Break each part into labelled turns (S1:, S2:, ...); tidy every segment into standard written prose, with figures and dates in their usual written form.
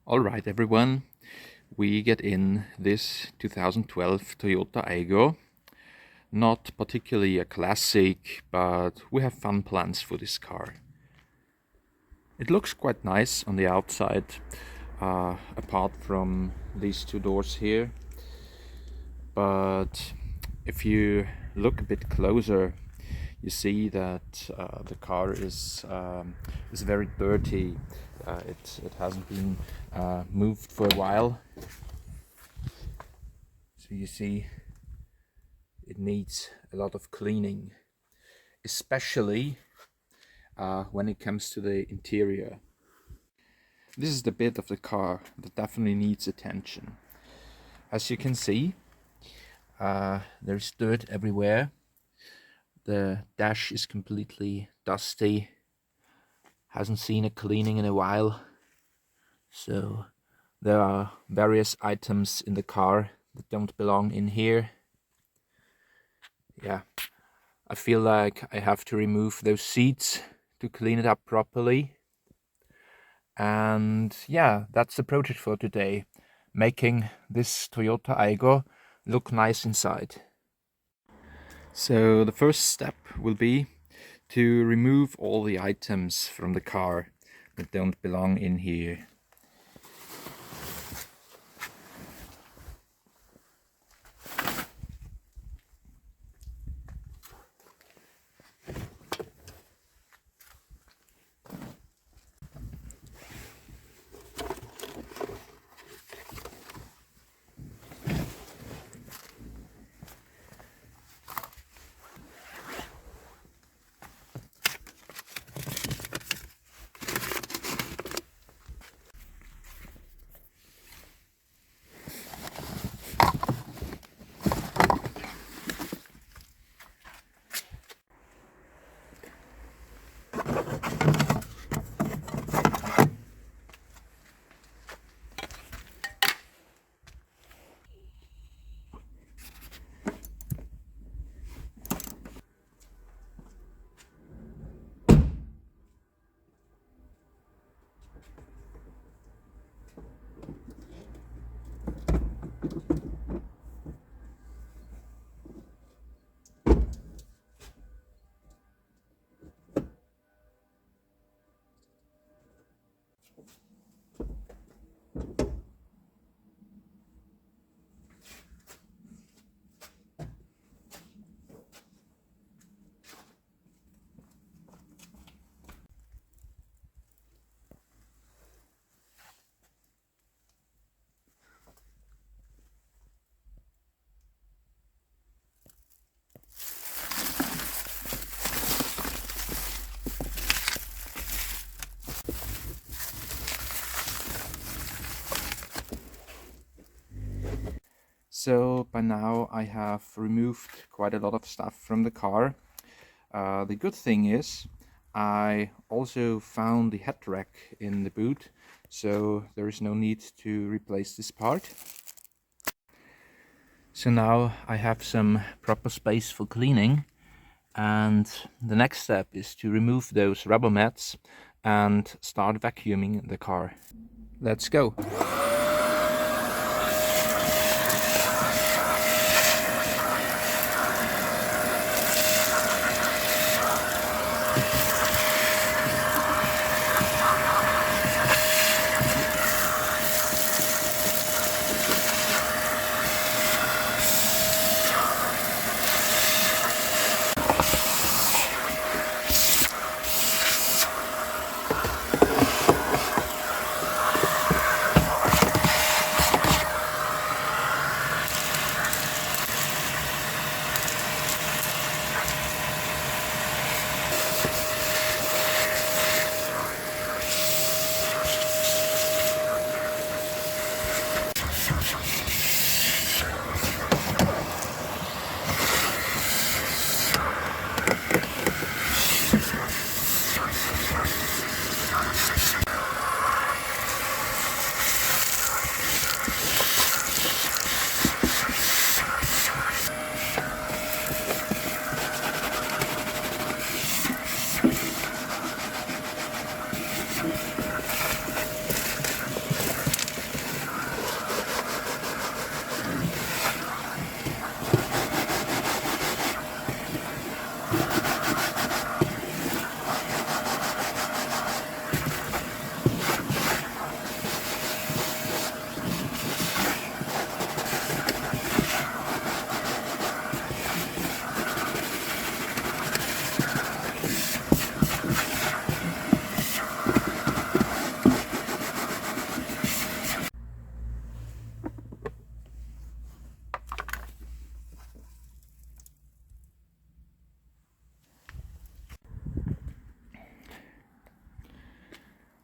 S1: Alright everyone, we get in this 2012 Toyota Aygo. Not particularly a classic, but we have fun plans for this car. It looks quite nice on the outside, apart from these two doors here. But if you look a bit closer, you see that the car is very dirty. It hasn't been moved for a while, so you see it needs a lot of cleaning, especially when it comes to the interior. This is the bit of the car that definitely needs attention. As you can see, there's dirt everywhere. The dash is completely dusty, hasn't seen a cleaning in a while. So there are various items in the car that don't belong in here. Yeah, I feel like I have to remove those seats to clean it up properly. And yeah, that's the project for today, making this Toyota Aygo look nice inside. So the first step will be to remove all the items from the car that don't belong in here. So by now I have removed quite a lot of stuff from the car. The good thing is I also found the head rack in the boot, so there is no need to replace this part. So now I have some proper space for cleaning, and the next step is to remove those rubber mats and start vacuuming the car. Let's go!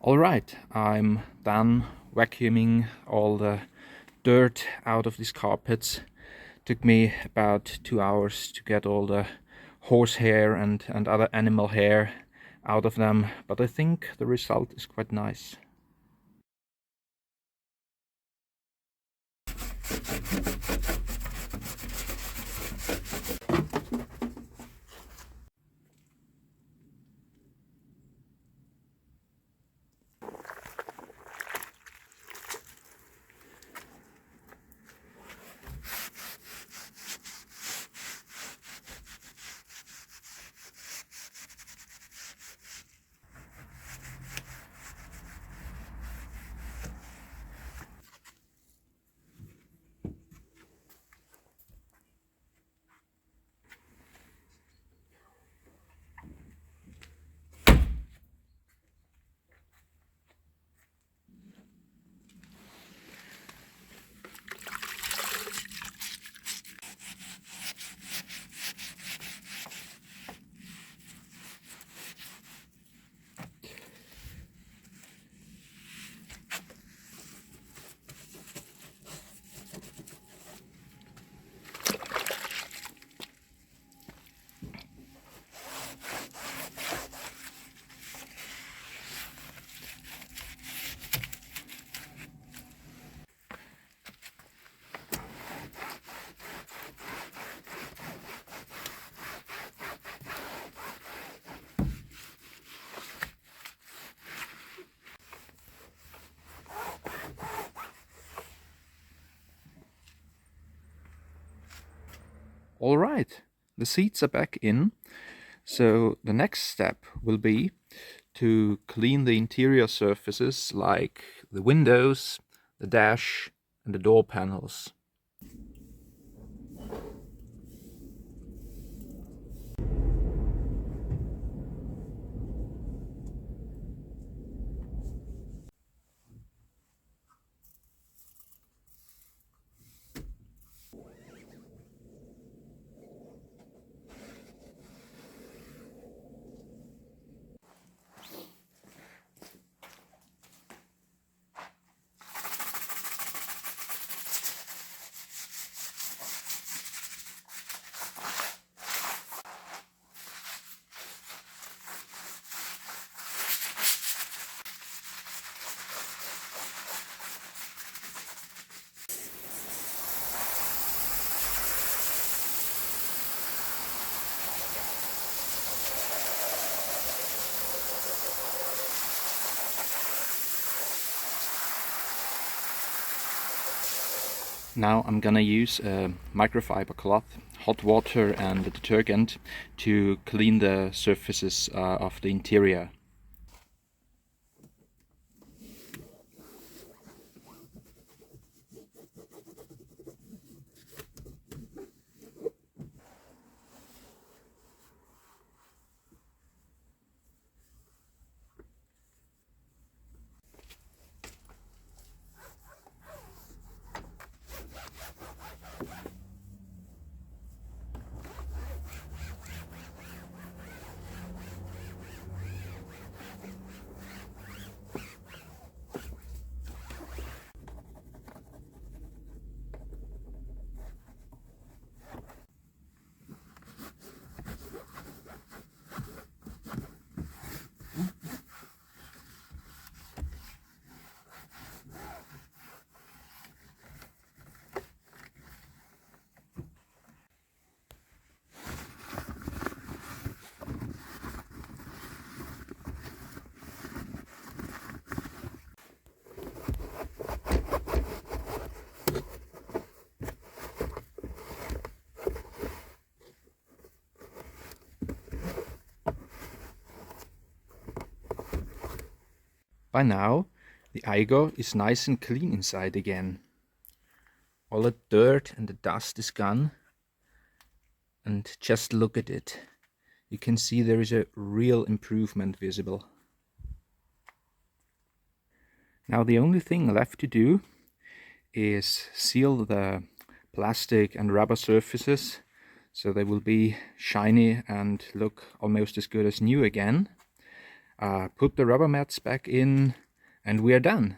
S1: Alright, I'm done vacuuming all the dirt out of these carpets. Took me about 2 hours to get all the horsehair and other animal hair out of them, but I think the result is quite nice. Alright, the seats are back in, so the next step will be to clean the interior surfaces like the windows, the dash and the door panels. Now I'm gonna use a microfiber cloth, hot water and a detergent to clean the surfaces of the interior. By now, the Aygo is nice and clean inside again. All the dirt and the dust is gone. And just look at it. You can see there is a real improvement visible. Now the only thing left to do is seal the plastic and rubber surfaces so they will be shiny and look almost as good as new again. put the rubber mats back in, and we are done.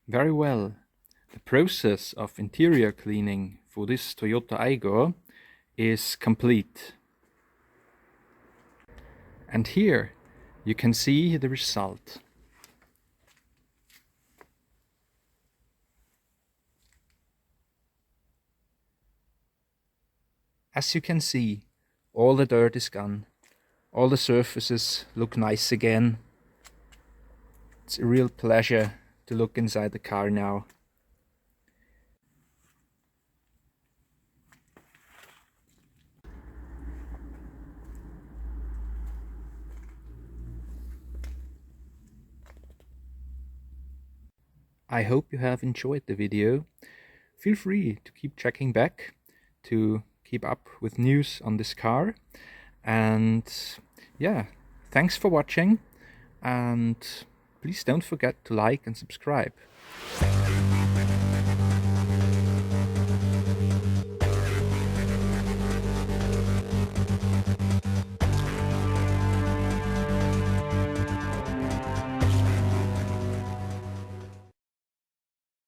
S1: Very well. The process of interior cleaning for this Toyota Aygo is complete. And here you can see the result. As you can see, all the dirt is gone. All the surfaces look nice again. It's a real pleasure to look inside the car now. I hope you have enjoyed the video. Feel free to keep checking back to keep up with news on this car. And yeah, thanks for watching, and please don't forget to like and subscribe.